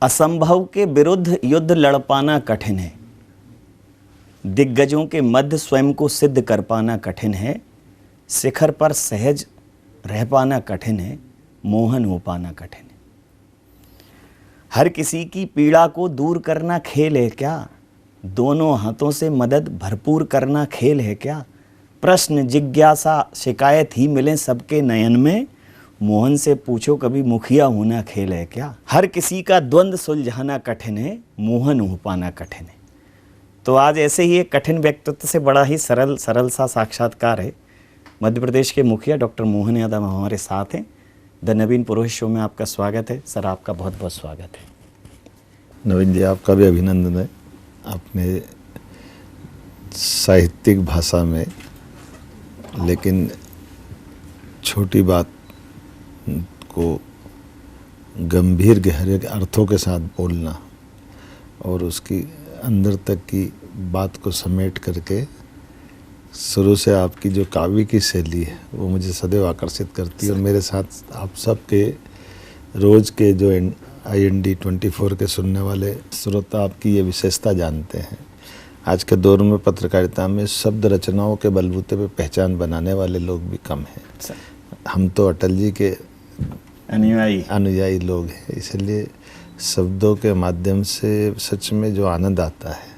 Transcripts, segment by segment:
असंभव के विरुद्ध युद्ध लड़ पाना कठिन है, दिग्गजों के मध्य स्वयं को सिद्ध कर पाना कठिन है, शिखर पर सहज रह पाना कठिन है, मोहन हो पाना कठिन है। हर किसी की पीड़ा को दूर करना खेल है क्या? दोनों हाथों से मदद भरपूर करना खेल है क्या? प्रश्न, जिज्ञासा, शिकायत ही मिले सबके नयन में, मोहन से पूछो कभी मुखिया होना खेल है क्या? हर किसी का द्वंद्व सुलझाना कठिन है, मोहन हो पाना कठिन है। तो आज ऐसे ही एक कठिन व्यक्तित्व से बड़ा ही सरल सा साक्षात्कार है। मध्य प्रदेश के मुखिया डॉक्टर मोहन यादव हमारे साथ हैं। द नवीन पुरोहित शो में आपका स्वागत है। सर, आपका बहुत बहुत स्वागत है। नवीन जी, आपका भी अभिनंदन है। आपने साहित्यिक भाषा में लेकिन छोटी बात को गंभीर गहरे अर्थों के साथ बोलना और उसकी अंदर तक की बात को समेट करके शुरू से आपकी जो काव्य की शैली है वो मुझे सदैव आकर्षित करती है। और मेरे साथ आप सब के रोज़ के जो IND 24 के सुनने वाले श्रोता आपकी ये विशेषता जानते हैं। आज के दौर में पत्रकारिता में शब्द रचनाओं के बलबूते पे पहचान बनाने वाले लोग भी कम हैं। हम तो अटल जी के अनुयायी लोग हैं, इसलिए शब्दों के माध्यम से सच में जो आनंद आता है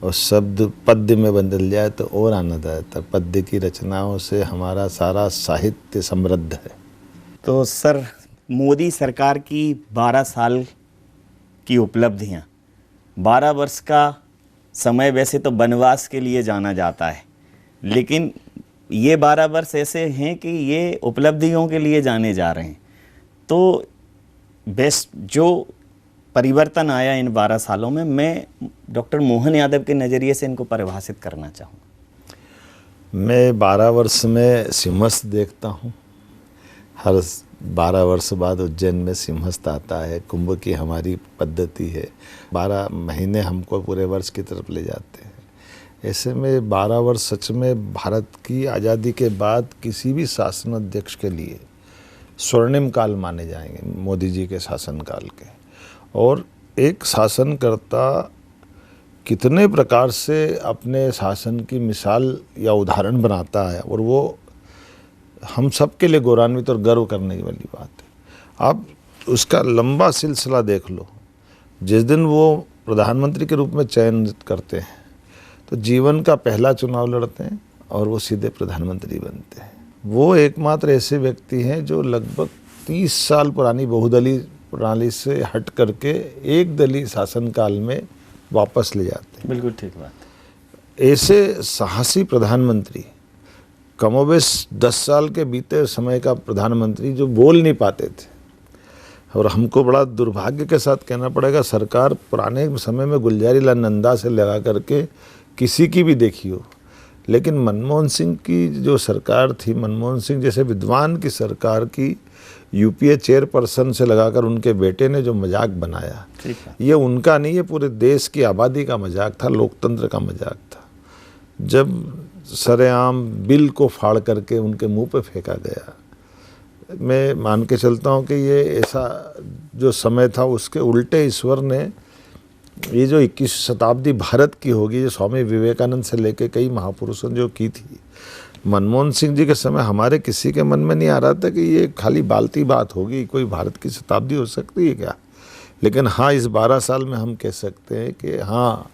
और शब्द पद्य में बदल जाए तो और आनंद आता है। पद्य की रचनाओं से हमारा सारा साहित्य समृद्ध है। तो सर, मोदी सरकार की 12 साल की उपलब्धियां, 12 वर्ष का समय वैसे तो वनवास के लिए जाना जाता है, लेकिन ये 12 वर्ष ऐसे हैं कि ये उपलब्धियों के लिए जाने जा रहे हैं। तो बेस्ट जो परिवर्तन आया इन 12 सालों में, मैं डॉक्टर मोहन यादव के नज़रिए से इनको परिभाषित करना चाहूँगा। मैं 12 वर्ष में सिंहस्थ देखता हूँ। हर 12 वर्ष बाद उज्जैन में सिंहस्थ आता है। कुंभ की हमारी पद्धति है, 12 महीने हमको पूरे वर्ष की तरफ ले जाते हैं। ऐसे में 12 वर्ष सच में भारत की आज़ादी के बाद किसी भी शासन अध्यक्ष के लिए स्वर्णिम काल माने जाएंगे, मोदी जी के शासनकाल के। और एक शासनकर्ता कितने प्रकार से अपने शासन की मिसाल या उदाहरण बनाता है, और वो हम सब के लिए गौरवान्वित और गर्व करने वाली बात है। आप उसका लंबा सिलसिला देख लो। जिस दिन वो प्रधानमंत्री के रूप में चयन करते हैं तो जीवन का पहला चुनाव लड़ते हैं और वो सीधे प्रधानमंत्री बनते हैं। वो एकमात्र ऐसे व्यक्ति हैं जो लगभग 30 साल पुरानी बहुदलीय प्रणाली से हट करके एक दलीय शासनकाल में वापस ले जाते हैं। बिल्कुल ठीक बात। ऐसे साहसी प्रधानमंत्री, कमोबेश 10 साल के बीते समय का प्रधानमंत्री जो बोल नहीं पाते थे, और हमको बड़ा दुर्भाग्य के साथ कहना पड़ेगा, सरकार पुराने समय में गुलजारी लाल नंदा से लगा करके किसी की भी देखी हो, लेकिन मनमोहन सिंह की जो सरकार थी, मनमोहन सिंह जैसे विद्वान की सरकार की UPA चेयरपर्सन से लगाकर उनके बेटे ने जो मजाक बनाया, ये उनका नहीं, ये पूरे देश की आबादी का मजाक था, लोकतंत्र का मजाक था। जब सरेआम बिल को फाड़ करके उनके मुंह पे फेंका गया, मैं मान के चलता हूँ कि ये ऐसा जो समय था उसके उल्टे ईश्वर ने ये जो 21वीं शताब्दी भारत की होगी, जो स्वामी विवेकानंद से लेके कई महापुरुषों जो की थी, मनमोहन सिंह जी के समय हमारे किसी के मन में नहीं आ रहा था कि ये खाली बालती बात होगी, कोई भारत की शताब्दी हो सकती है क्या। लेकिन हाँ, इस 12 साल में हम कह सकते हैं कि हाँ,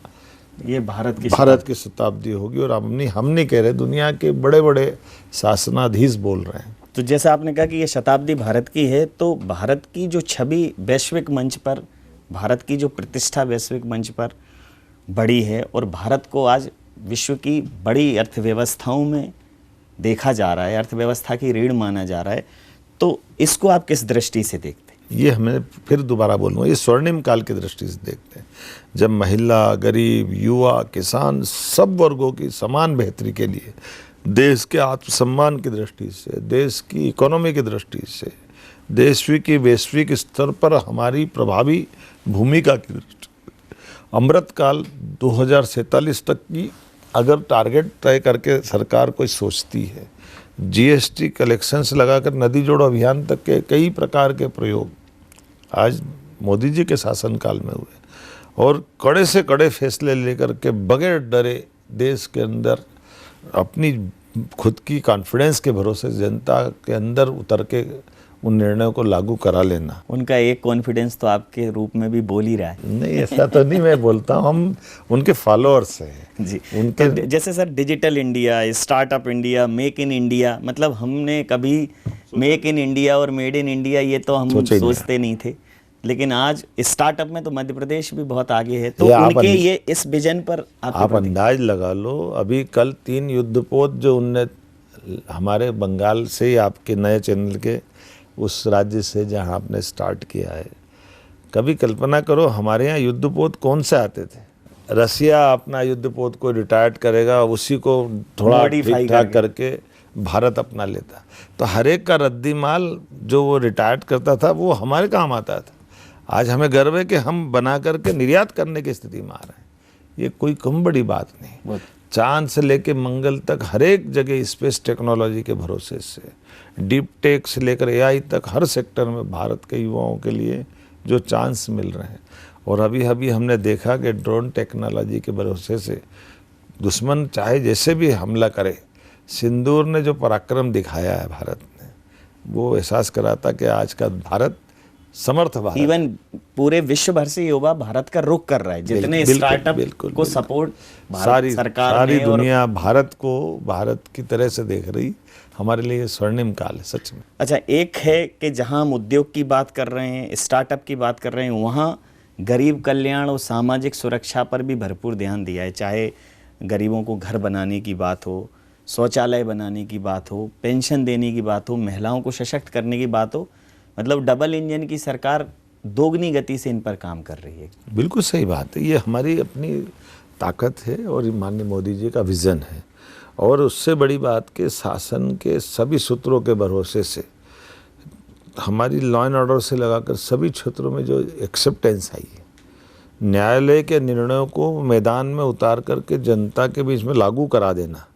ये भारत की शताब्दी होगी। और हम नहीं कह रहे, दुनिया के बड़े बड़े शासनाधीश बोल रहे हैं। तो जैसा आपने कहा कि ये शताब्दी भारत की है, तो भारत की जो छवि वैश्विक मंच पर, भारत की जो प्रतिष्ठा वैश्विक मंच पर बड़ी है, और भारत को आज विश्व की बड़ी अर्थव्यवस्थाओं में देखा जा रहा है, अर्थव्यवस्था की रीढ़ माना जा रहा है, तो इसको आप किस दृष्टि से देखते हैं? ये हमें फिर दोबारा बोलूँगा, ये स्वर्णिम काल की दृष्टि से देखते हैं, जब महिला, गरीब, युवा, किसान, सब वर्गों की समान बेहतरी के लिए, देश के आत्मसम्मान की दृष्टि से, देश की इकोनॉमी की दृष्टि से, देश की वैश्विक स्तर पर हमारी प्रभावी भूमिका की दृष्टि, अमृतकाल 2047 तक की अगर टारगेट तय करके सरकार कोई सोचती है, GST कलेक्शंस लगाकर नदी जोड़ो अभियान तक के कई प्रकार के प्रयोग, आज मोदी जी के शासनकाल में हुए और कड़े से कड़े फैसले लेकर के बगैर डरे देश के अंदर अपनी खुद की कॉन्फिडेंस के भरोसे जनता के अंदर उतर के उन निर्णयों को लागू करा लेना। उनका एक कॉन्फिडेंस तो आपके रूप में भी बोल ही रहा है। नहीं, ऐसा तो नहीं मैं बोलता हूँ, हम उनके फॉलोअर्स हैं जी। उनके। तो जैसे sir digital India, startup India, make in India, मतलब हमने कभी मेक इन इंडिया और मेड इन इंडिया ये तो हम सोचते नहीं थे, लेकिन आज स्टार्टअप में तो मध्य प्रदेश भी बहुत आगे है। तो उनके ये इस विजन पर आप अंदाज लगा लो। अभी कल 3 युद्धपोत जो उनने हमारे बंगाल से ही आपके नए चैनल के उस राज्य से जहां आपने स्टार्ट किया है, कभी कल्पना करो हमारे यहाँ युद्धपोत कौन से आते थे। रसिया अपना युद्धपोत को रिटायर्ड करेगा, उसी को थोड़ा ठीक ठाक करके भारत अपना लेता। तो हर एक का रद्दी माल जो वो रिटायर्ड करता था वो हमारे काम आता था। आज हमें गर्व है कि हम बना करके निर्यात करने की स्थिति में आ रहे हैं। ये कोई कम बड़ी बात नहीं। चांद से लेके मंगल तक हर एक जगह स्पेस टेक्नोलॉजी के भरोसे से, डीप टेक से लेकर एआई तक हर सेक्टर में भारत के युवाओं के लिए जो चांस मिल रहे हैं। और अभी अभी हमने देखा कि ड्रोन टेक्नोलॉजी के भरोसे से दुश्मन चाहे जैसे भी हमला करे, सिंदूर ने जो पराक्रम दिखाया है भारत ने, वो एहसास कराता कि आज का भारत समर्थ भारत। इवन पूरे विश्व भर से युवा भारत का रुख कर रहा है। जितने स्टार्टअप को सपोर्ट सारी दुनिया भारत को भारत की तरह से देख रही। हमारे लिए स्वर्णिम काल है सच में। अच्छा, एक है कि जहां हम उद्योग की बात कर रहे हैं, स्टार्टअप की बात कर रहे हैं, वहां गरीब कल्याण और सामाजिक सुरक्षा पर भी भरपूर ध्यान दिया है। चाहे गरीबों को घर बनाने की बात हो, शौचालय बनाने की बात हो, पेंशन देने की बात हो, महिलाओं को सशक्त करने की बात हो, मतलब डबल इंजन की सरकार दोगुनी गति से इन पर काम कर रही है। बिल्कुल सही बात है। ये हमारी अपनी ताकत है और माननीय मोदी जी का विज़न है। और उससे बड़ी बात के शासन के सभी सूत्रों के भरोसे से हमारी लॉ एंड ऑर्डर से लगाकर सभी क्षेत्रों में जो एक्सेप्टेंस आई है, न्यायालय के निर्णयों को मैदान में उतार करके जनता के बीच में लागू करा देना,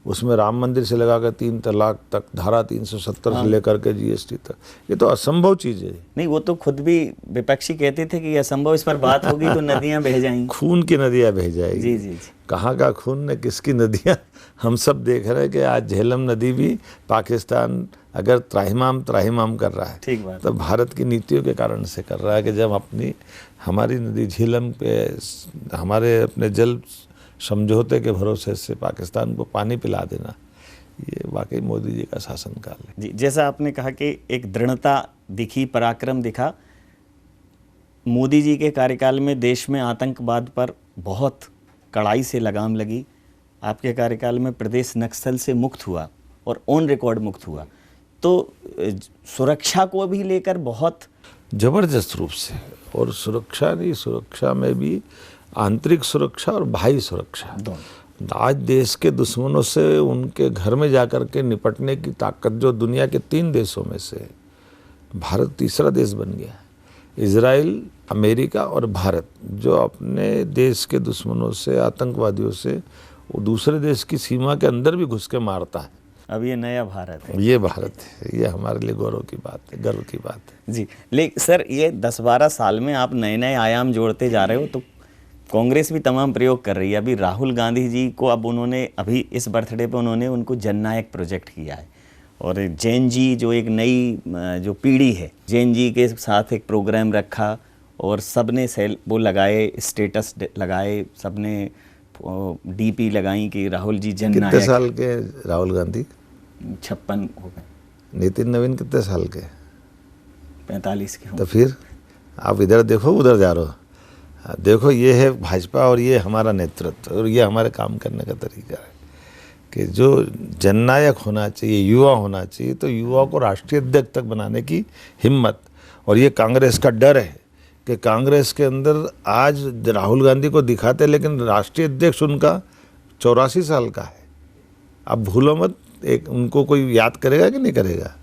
उसमें राम मंदिर से लगाकर 3 तलाक तक, धारा 370 से लेकर के जीएसटी तक, ये तो असंभव चीज़ है। नहीं, वो तो खुद भी विपक्षी कहते थे कि ये असंभव, इस पर बात होगी तो नदियां बह जाएंगी, खून की नदियां बह जाएगी। जी जी जी। कहाँ का खून ने किसकी नदियां, हम सब देख रहे हैं कि आज झेलम नदी भी पाकिस्तान अगर त्राहिमाम कर रहा है, ठीक बात, तो भारत की नीतियों के कारण से कर रहा है कि जब हमारी नदी झेलम पे हमारे अपने जल समझौते के भरोसे से पाकिस्तान को पानी पिला देना, ये वाकई मोदी जी का शासनकाल है। जी, जैसा आपने कहा कि एक दृढ़ता दिखी, पराक्रम दिखा, मोदी जी के कार्यकाल में देश में आतंकवाद पर बहुत कड़ाई से लगाम लगी। आपके कार्यकाल में प्रदेश नक्सल से मुक्त हुआ और ऑन रिकॉर्ड मुक्त हुआ। तो सुरक्षा को भी लेकर बहुत जबरदस्त रूप से, और सुरक्षा में भी आंतरिक सुरक्षा और बाह्य सुरक्षा, आज देश के दुश्मनों से उनके घर में जाकर के निपटने की ताकत जो दुनिया के 3 देशों में से भारत तीसरा देश बन गया है। इजराइल, अमेरिका और भारत जो अपने देश के दुश्मनों से, आतंकवादियों से, वो दूसरे देश की सीमा के अंदर भी घुस के मारता है। अब ये नया भारत है। ये भारत है, ये हमारे लिए गौरव की बात है, गर्व की बात है। जी, लेकिन सर ये 10-12 साल में आप नए नए आयाम जोड़ते जा रहे हो, तो कांग्रेस भी तमाम प्रयोग कर रही है। अभी राहुल गांधी जी को अब उन्होंने अभी इस बर्थडे पे उन्होंने उनको जननायक प्रोजेक्ट किया है, और जैन जी जो एक नई जो पीढ़ी है, जैन जी के साथ एक प्रोग्राम रखा और सबने वो लगाए, स्टेटस लगाए, सबने डीपी लगाई कि राहुल जी जननायक। कितने साल के राहुल गांधी? 56 हो गए। नितिन नवीन कितने साल के? 45 के। तो फिर आप इधर देखो उधर जा रहे हो। देखो, ये है भाजपा और ये हमारा नेतृत्व और ये हमारे काम करने का तरीका है कि जो जननायक होना चाहिए, युवा होना चाहिए, तो युवा को राष्ट्रीय अध्यक्ष तक बनाने की हिम्मत। और ये कांग्रेस का डर है कि कांग्रेस के अंदर आज राहुल गांधी को दिखाते, लेकिन राष्ट्रीय अध्यक्ष उनका 84 साल का है। अब भूलो मत, एक उनको कोई याद करेगा कि नहीं करेगा।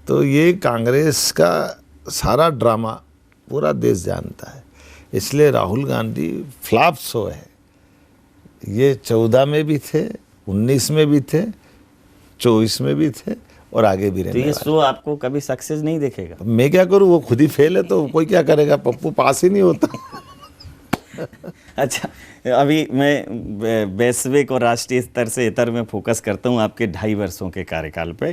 तो ये कांग्रेस का सारा ड्रामा पूरा देश जानता है। इसलिए राहुल गांधी फ्लॉप शो है। ये 14 में भी थे, 19 में भी थे, 24 में भी थे और आगे भी तो रहने ये वाला शो आपको कभी सक्सेस नहीं देखेगा? है। मैं क्या करूँ, वो खुद ही फेल है तो कोई क्या करेगा, पप्पू पास ही नहीं होता। अच्छा, अभी मैं वैश्विक और राष्ट्रीय स्तर से इतर में फोकस करता हूँ आपके 2.5 वर्षों के कार्यकाल पे।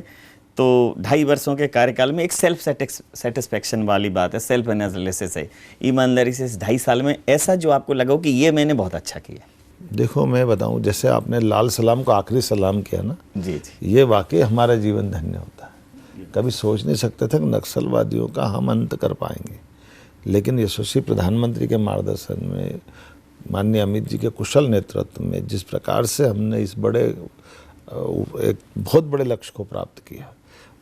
तो 2.5 वर्षों के कार्यकाल में एक सेल्फ सेटिस्फेक्शन वाली बात है, सेल्फ एनालिसिस है, ईमानदारी से इस 2.5 साल में ऐसा जो आपको लगा हो कि ये मैंने बहुत अच्छा किया? देखो मैं बताऊं, जैसे आपने लाल सलाम को आखिरी सलाम किया ना, जी जी। ये वाकई हमारा जीवन धन्य होता है। कभी सोच नहीं सकते थे कि नक्सलवादियों का हम अंत कर पाएंगे, लेकिन यशस्वी प्रधानमंत्री के मार्गदर्शन में, माननीय अमित जी के कुशल नेतृत्व में, जिस प्रकार से हमने इस बड़े एक बहुत बड़े लक्ष्य को प्राप्त किया,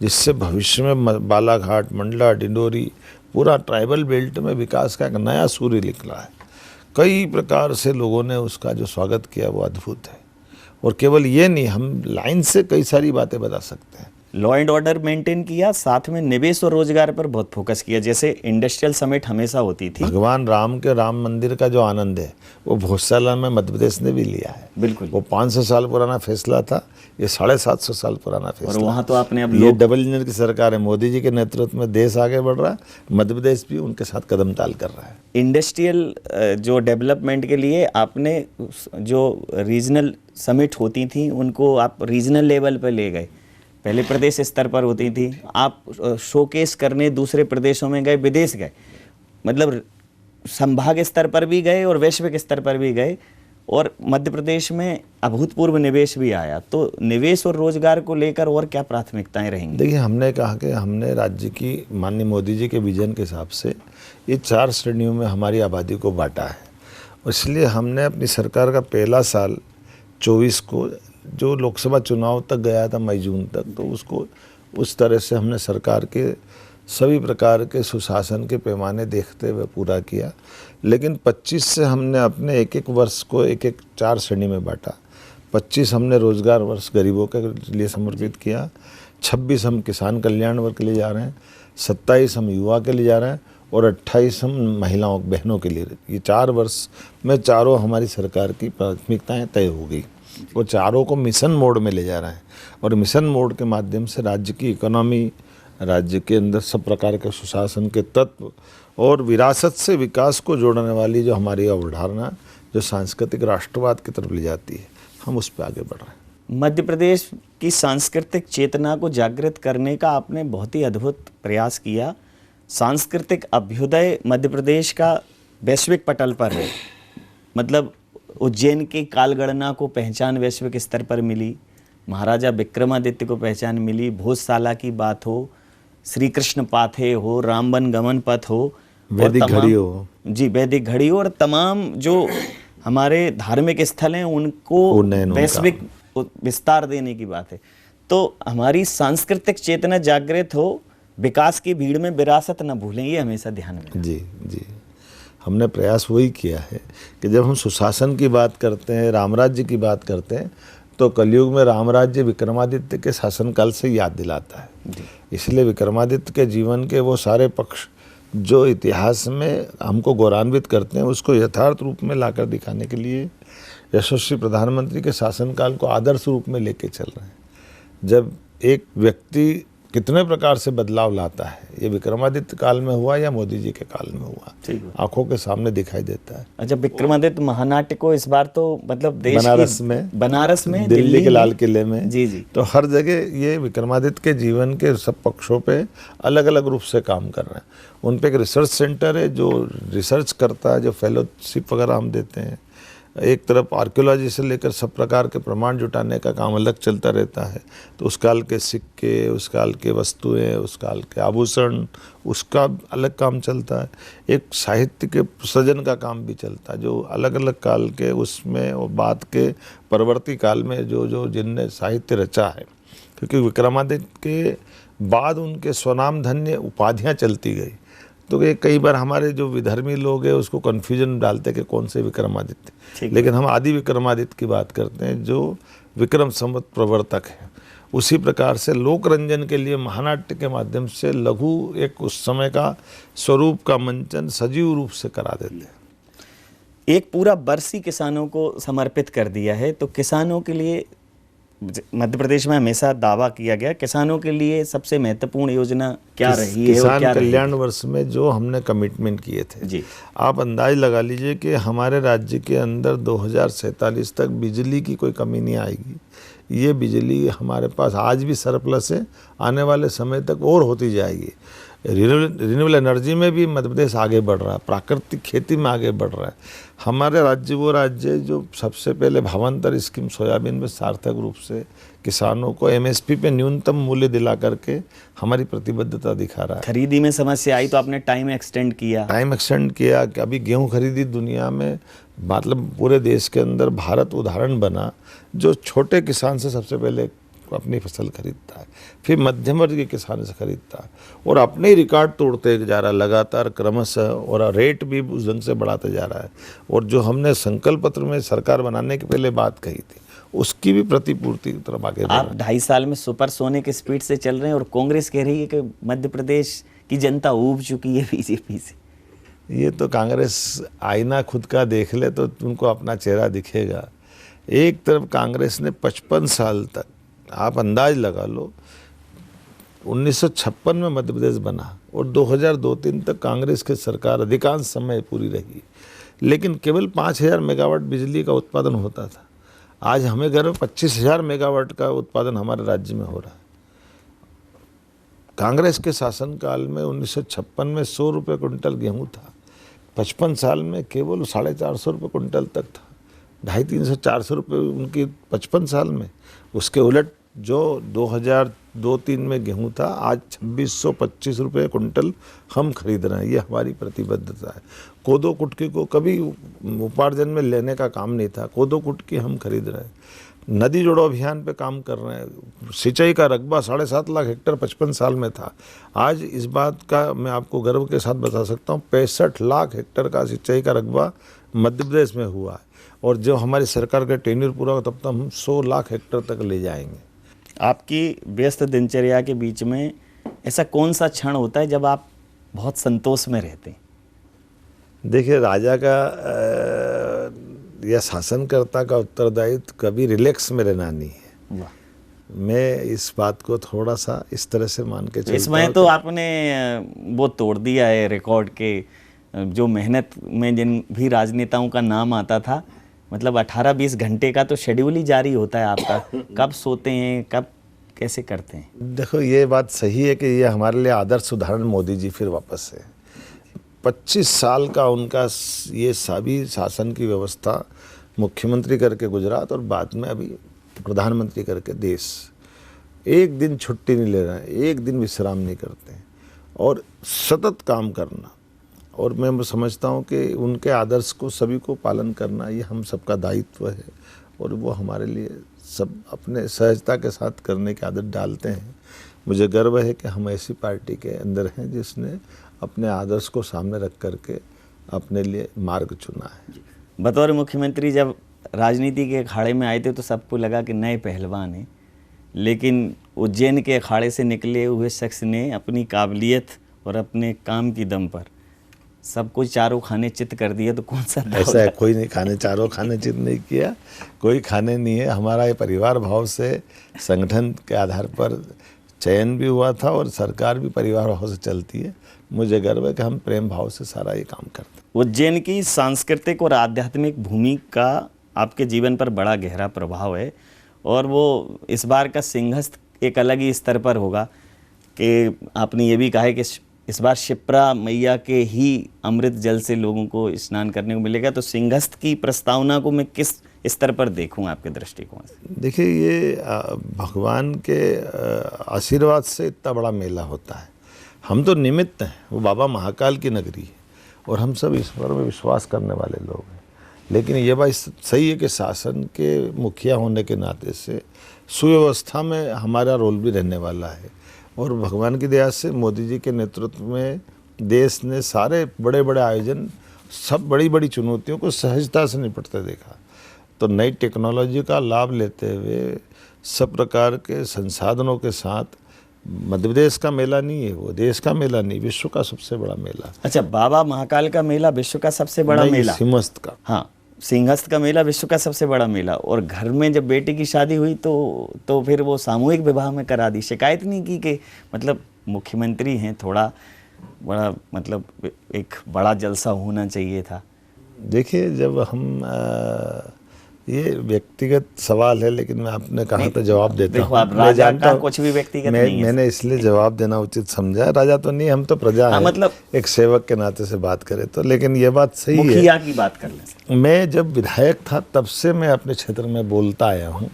जिससे भविष्य में बालाघाट, मंडला, डिंडोरी, पूरा ट्राइबल बेल्ट में विकास का एक नया सूर्य निकला है। कई प्रकार से लोगों ने उसका जो स्वागत किया वो अद्भुत है। और केवल ये नहीं, हम लाइन से कई सारी बातें बता सकते हैं। लॉ एंड ऑर्डर मेंटेन किया, साथ में निवेश और रोजगार पर बहुत फोकस किया। जैसे इंडस्ट्रियल समिट हमेशा होती थी। भगवान राम के राम मंदिर का जो आनंद है वो भोजशाला में मध्य प्रदेश ने भी लिया है। बिल्कुल। वो 500 साल पुराना फैसला था, ये 750 साल पुराना फैसला। और वहाँ तो आपने अब ये डबल इंजन की सरकार है, मोदी जी के नेतृत्व में देश आगे बढ़ रहा है, मध्य प्रदेश भी उनके साथ कदम ताल कर रहा है। इंडस्ट्रियल जो डेवलपमेंट के लिए आपने जो रीजनल समिट होती थी उनको आप रीजनल लेवल पर ले गए। पहले प्रदेश स्तर पर होती थी, आप शोकेस करने दूसरे प्रदेशों में गए, विदेश गए, मतलब संभाग स्तर पर भी गए और वैश्विक स्तर पर भी गए। और मध्य प्रदेश में अभूतपूर्व निवेश भी आया। तो निवेश और रोजगार को लेकर और क्या प्राथमिकताएं रहेंगी? देखिए, हमने कहा कि हमने राज्य की माननीय मोदी जी के विजन के हिसाब से ये 4 श्रेणियों में हमारी आबादी को बांटा है। इसलिए हमने अपनी सरकार का पहला साल 24 को, जो लोकसभा चुनाव तक गया था मई जून तक, तो उसको उस तरह से हमने सरकार के सभी प्रकार के सुशासन के पैमाने देखते हुए पूरा किया। लेकिन 25 से हमने अपने एक एक वर्ष को एक एक 4 श्रेणी में बांटा। 25 हमने रोजगार वर्ष गरीबों के लिए समर्पित किया, 26 हम किसान कल्याण वर्ग के लिए जा रहे हैं, 27 हम युवा के लिए जा रहे हैं और 28 हम महिलाओं बहनों के लिए। ये 4 वर्ष में चारों हमारी सरकार की प्राथमिकताएं तय हो गई। वो चारों को मिशन मोड में ले जा रहे हैं और मिशन मोड के माध्यम से राज्य की इकोनॉमी, राज्य के अंदर सब प्रकार के सुशासन के तत्व और विरासत से विकास को जोड़ने वाली जो हमारी अवधारणा, जो सांस्कृतिक राष्ट्रवाद की तरफ ले जाती है, हम उस पर आगे बढ़ रहे हैं। मध्य प्रदेश की सांस्कृतिक चेतना को जागृत करने का आपने बहुत ही अद्भुत प्रयास किया। सांस्कृतिक अभ्युदय मध्य प्रदेश का वैश्विक पटल पर है। मतलब उज्जैन की कालगणना को पहचान वैश्विक स्तर पर मिली, महाराजा विक्रमादित्य को पहचान मिली, भोजशाला की बात हो, श्री कृष्ण पाथे हो, रामबन गमन पथ हो, वैदिक घड़ी हो, जी वैदिक घड़ी हो, और तमाम जो हमारे धार्मिक स्थल हैं उनको वैश्विक विस्तार देने की बात है। तो हमारी सांस्कृतिक चेतना जागृत हो, विकास की भीड़ में विरासत न भूलें, ये हमेशा ध्यान में। जी जी, हमने प्रयास वही किया है कि जब हम सुशासन की बात करते हैं, रामराज्य की बात करते हैं, तो कलयुग में रामराज्य विक्रमादित्य के शासनकाल से याद दिलाता है। इसलिए विक्रमादित्य के जीवन के वो सारे पक्ष जो इतिहास में हमको गौरवान्वित करते हैं, उसको यथार्थ रूप में लाकर दिखाने के लिए यशस्वी प्रधानमंत्री के शासनकाल को आदर्श रूप में लेके चल रहे हैं। जब एक व्यक्ति कितने प्रकार से बदलाव लाता है, ये विक्रमादित्य काल में हुआ या मोदी जी के काल में हुआ, आंखों के सामने दिखाई देता है। अच्छा, विक्रमादित्य महानाट्य को इस बार तो मतलब देश बनारस में, दिल्ली के लाल किले में, जी जी, तो हर जगह ये विक्रमादित्य के जीवन के सब पक्षों पे अलग अलग रूप से काम कर रहे हैं। उन पे एक रिसर्च सेंटर है जो रिसर्च करता है, जो फेलोशिप वगैरह हम देते हैं। एक तरफ आर्कियोलॉजी से लेकर सब प्रकार के प्रमाण जुटाने का काम अलग चलता रहता है। तो उस काल के सिक्के, उस काल के वस्तुएं, उस काल के आभूषण, उसका अलग काम चलता है। एक साहित्य के सृजन का काम भी चलता है, जो अलग अलग काल के उसमें और बाद के परवर्ती काल में जो जिनने साहित्य रचा है। क्योंकि विक्रमादित्य के बाद उनके स्वनाम धन्य उपाधियाँ चलती गई, तो ये कई बार हमारे जो विधर्मी लोग हैं उसको कन्फ्यूजन डालते कि कौन से विक्रमादित्य, लेकिन हम आदि विक्रमादित्य की बात करते हैं जो विक्रम संवत प्रवर्तक है। उसी प्रकार से लोक रंजन के लिए महानाट्य के माध्यम से लघु एक उस समय का स्वरूप का मंचन सजीव रूप से करा देते हैं। एक पूरा वर्ष ही किसानों को समर्पित कर दिया है, तो किसानों के लिए मध्य प्रदेश में हमेशा दावा किया गया किसानों के लिए सबसे महत्वपूर्ण योजना क्या रही है और किसान क्या रहेगी? कल्याण वर्ष में जो हमने कमिटमेंट किए थे जी। आप अंदाज लगा लीजिए कि हमारे राज्य के अंदर 2047 तक बिजली की कोई कमी नहीं आएगी। ये बिजली हमारे पास आज भी सरप्लस है, आने वाले समय तक और होती जाएगी। रिन्यूएबल एनर्जी में भी मध्य प्रदेश आगे बढ़ रहा है, प्राकृतिक खेती में आगे बढ़ रहा है। हमारे राज्य वो राज्य है जो सबसे पहले भावांतर स्कीम सोयाबीन में सार्थक रूप से किसानों को एमएसपी पे न्यूनतम मूल्य दिला करके हमारी प्रतिबद्धता दिखा रहा है। खरीदी में समस्या आई तो आपने टाइम एक्सटेंड किया। टाइम एक्सटेंड किया कि अभी गेहूं खरीदी दुनिया में, मतलब पूरे देश के अंदर भारत उदाहरण बना जो छोटे किसान से सबसे पहले अपनी फसल खरीदता है, फिर मध्यम वर्ग के किसान से खरीदता है और अपने ही रिकॉर्ड तोड़ते जा रहा है लगातार क्रमशः, और रेट भी उस ढंग से बढ़ाते जा रहा है। और जो हमने संकल्प पत्र में सरकार बनाने के पहले बात कही थी उसकी भी प्रतिपूर्ति की तरफ आगे बढ़ रहा है। आप 2.5 साल में सुपरसोनिक स्पीड से चल रहे हैं और कांग्रेस कह रही है कि मध्य प्रदेश की जनता ऊब चुकी है बीजेपी से। ये तो कांग्रेस आईना खुद का देख ले तो उनको अपना चेहरा दिखेगा। एक तरफ कांग्रेस ने 55 साल तक, आप अंदाज लगा लो, 1956 में मध्य प्रदेश बना और 2002-03 तक कांग्रेस की सरकार अधिकांश समय पूरी रही, लेकिन केवल 5000 मेगावाट बिजली का उत्पादन होता था। आज हमें गर्व 25,000 मेगावाट का उत्पादन हमारे राज्य में हो रहा है। कांग्रेस के शासनकाल में 1956 में 100 रुपये क्विंटल गेहूँ था, 55 साल में केवल 450 रुपये क्विंटल तक था, 250-300-400 रुपये उनकी 55 साल में। उसके उलट जो 2002-03 में गेहूं था आज 2625 रुपये क्विंटल हम खरीद रहे हैं। ये हमारी प्रतिबद्धता है। कोदो कुटकी को कभी उपार्जन में लेने का काम नहीं था, कोदो कुटकी हम खरीद रहे हैं। नदी जोड़ो अभियान पे काम कर रहे हैं। सिंचाई का रकबा 7.5 लाख हेक्टेयर 55 साल में था, आज इस बात का मैं आपको गर्व के साथ बता सकता हूँ 65 लाख हेक्टेयर का सिंचाई का रकबा मध्य प्रदेश में हुआ है। और जो हमारी सरकार का टेन्यूर पूरा होगा तब तक हम 100 लाख हेक्टेयर तक ले जाएंगे। आपकी व्यस्त दिनचर्या के बीच में ऐसा कौन सा क्षण होता है जब आप बहुत संतोष में रहते हैं? देखिए, राजा का या शासनकर्ता का उत्तरदायित्व कभी रिलैक्स में रहना नहीं है। वाह। मैं इस बात को थोड़ा सा इस तरह से मान के चलता हूँ। इसमें तो आपने वो तोड़ दिया है रिकॉर्ड के, जो मेहनत में जिन भी राजनेताओं का नाम आता था, मतलब 18-20 घंटे का तो शेड्यूल ही जारी होता है आपका। कब सोते हैं, कब कैसे करते हैं? देखो, ये बात सही है कि ये हमारे लिए आदर्श उदाहरण मोदी जी फिर वापस है। 25 साल का उनका ये सभी शासन की व्यवस्था, मुख्यमंत्री करके गुजरात और बाद में अभी प्रधानमंत्री करके देश, एक दिन छुट्टी नहीं ले रहे हैं, एक दिन विश्राम नहीं करते हैं और सतत काम करना। और मैं समझता हूँ कि उनके आदर्श को सभी को पालन करना ये हम सबका दायित्व है और वो हमारे लिए सब अपने सहजता के साथ करने की आदत डालते हैं। मुझे गर्व है कि हम ऐसी पार्टी के अंदर हैं जिसने अपने आदर्श को सामने रख करके अपने लिए मार्ग चुना है। बतौर मुख्यमंत्री जब राजनीति के अखाड़े में आए थे तो सबको लगा कि नए पहलवान हैं, लेकिन उज्जैन के अखाड़े से निकले हुए शख्स ने अपनी काबिलियत और अपने काम की दम पर सब कुछ चारों खाने चित कर दिया। तो कौन सा ऐसा है? कोई नहीं खाने, चारों खाने चित नहीं किया, कोई खाने नहीं है। हमारा ये परिवार भाव से संगठन के आधार पर चयन भी हुआ था और सरकार भी परिवार भाव से चलती है। मुझे गर्व है कि हम प्रेम भाव से सारा ये काम करते हैं। उज्जैन की सांस्कृतिक और आध्यात्मिक भूमि का आपके जीवन पर बड़ा गहरा प्रभाव है और वो इस बार का सिंहस्थ एक अलग ही स्तर पर होगा कि आपने ये भी कहा है कि इस बार शिप्रा मैया के ही अमृत जल से लोगों को स्नान करने को मिलेगा। तो सिंहस्थ की प्रस्तावना को मैं किस स्तर पर देखूं आपके दृष्टिकोण से? देखिए, ये भगवान के आशीर्वाद से इतना बड़ा मेला होता है। हम तो निमित्त हैं, वो बाबा महाकाल की नगरी है और हम सब ईश्वर में विश्वास करने वाले लोग हैं। लेकिन ये बात सही है कि शासन के मुखिया होने के नाते से सुव्यवस्था में हमारा रोल भी रहने वाला है और भगवान की दया से मोदी जी के नेतृत्व में देश ने सारे बड़े बड़े आयोजन, सब बड़ी बड़ी चुनौतियों को सहजता से निपटते देखा। तो नई टेक्नोलॉजी का लाभ लेते हुए सब प्रकार के संसाधनों के साथ मध्य प्रदेश का मेला नहीं है, वो देश का मेला नहीं, विश्व का सबसे बड़ा मेला। अच्छा, बाबा महाकाल का मेला विश्व का सबसे बड़ा मेला? सिंहस्थ का। हाँ, सिंहस्थ का मेला विश्व का सबसे बड़ा मेला, और घर में जब बेटी की शादी हुई तो फिर वो सामूहिक विवाह में करा दी, शिकायत नहीं की कि मतलब मुख्यमंत्री हैं, थोड़ा बड़ा मतलब एक बड़ा जलसा होना चाहिए था। देखिए, जब हम ये व्यक्तिगत सवाल है, लेकिन मैं आपने कहा तो जवाब देता हूँ। आप राजा का कुछ भी व्यक्तिगत नहीं है। मैंने इसलिए जवाब देना उचित समझा, राजा तो नहीं, हम तो प्रजा हैं, मतलब एक सेवक के नाते से बात करें तो। लेकिन ये बात सही है, मुखिया की बात कर लें। मैं जब विधायक था तब से मैं अपने क्षेत्र में बोलता आया हूँ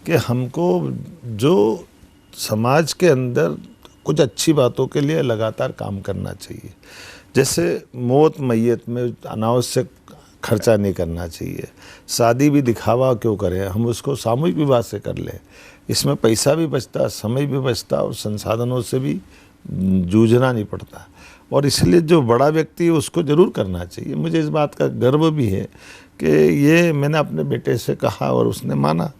कि हमको जो समाज के अंदर कुछ अच्छी बातों के लिए लगातार काम करना चाहिए। जैसे मौत मैयत में अनावश्यक खर्चा नहीं करना चाहिए, शादी भी दिखावा क्यों करें, हम उसको सामूहिक विवाह से कर लें, इसमें पैसा भी बचता, समय भी बचता और संसाधनों से भी जूझना नहीं पड़ता। और इसलिए जो बड़ा व्यक्ति है उसको ज़रूर करना चाहिए। मुझे इस बात का गर्व भी है कि ये मैंने अपने बेटे से कहा और उसने माना,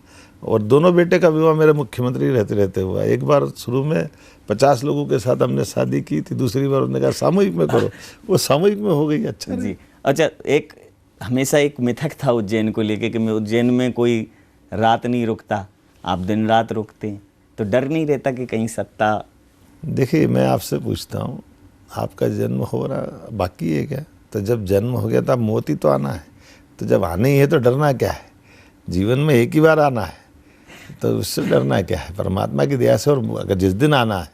और दोनों बेटे का विवाह मेरे मुख्यमंत्री रहते रहते हुआ। एक बार शुरू में 50 लोगों के साथ हमने शादी की थी, दूसरी बार उन्होंने कहा सामूहिक में करो, वो सामूहिक में हो गई। अच्छा जी। अच्छा, एक हमेशा एक मिथक था उज्जैन को लेके कि मैं उज्जैन में कोई रात नहीं रुकता, आप दिन रात रुकते हैं, तो डर नहीं रहता कि कहीं सत्ता? देखिए, मैं आपसे पूछता हूँ, आपका जन्म हो रहा बाकी है क्या? तो जब जन्म हो गया तो अब मौत ही तो आना है, तो जब आना ही है तो डरना क्या है? जीवन में एक ही बार आना है, तो उससे डरना क्या है? परमात्मा की दया से, और अगर जिस दिन आना है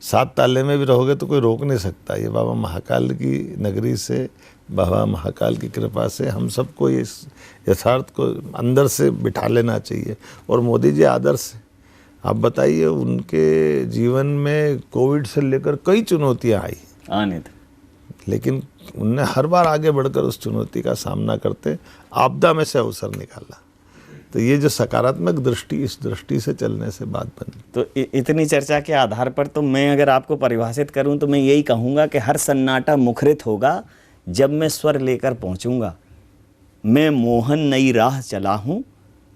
7 ताले में भी रहोगे तो कोई रोक नहीं सकता। ये बाबा महाकाल की नगरी से, बाबा महाकाल की कृपा से हम सबको इस यथार्थ को अंदर से बिठा लेना चाहिए। और मोदी जी आदर्श हैं, आप बताइए, उनके जीवन में कोविड से लेकर कई चुनौतियां आई, आने थे, लेकिन उनने हर बार आगे बढ़कर उस चुनौती का सामना करते आपदा में से अवसर निकाला। तो ये जो सकारात्मक दृष्टि, इस दृष्टि से चलने से बात बनी। तो इतनी चर्चा के आधार पर तो मैं अगर आपको परिभाषित करूं तो मैं यही कहूँगा कि हर सन्नाटा मुखरित होगा जब मैं स्वर लेकर पहुँचूँगा। मैं मोहन नई राह चला हूँ,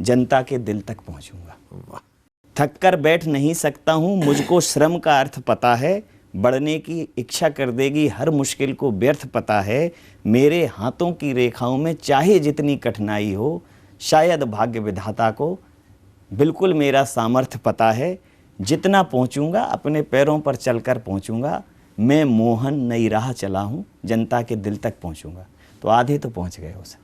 जनता के दिल तक पहुँचूँगा। थक कर बैठ नहीं सकता हूँ, मुझको श्रम का अर्थ पता है, बढ़ने की इच्छा कर देगी हर मुश्किल को व्यर्थ पता है। मेरे हाथों की रेखाओं में चाहे जितनी कठिनाई हो, शायद भाग्य विधाता को बिल्कुल मेरा सामर्थ्य पता है। जितना पहुंचूंगा अपने पैरों पर चलकर पहुंचूंगा। मैं मोहन नई राह चला हूं, जनता के दिल तक पहुंचूंगा। तो आधे तो पहुंच गए हो सर,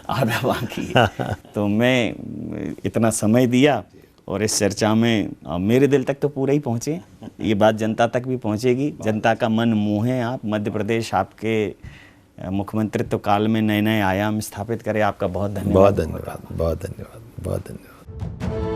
आधा बाकी है। तो मैं इतना समय दिया और इस चर्चा में मेरे दिल तक तो पूरे ही पहुँचे, ये बात जनता तक भी पहुँचेगी। जनता का मन मोहे आप, मध्य प्रदेश आपके मुख्यमंत्रित्व काल में नए नए आयाम स्थापित करें। आपका बहुत धन्यवाद। बहुत धन्यवाद, बहुत धन्यवाद, बहुत धन्यवाद।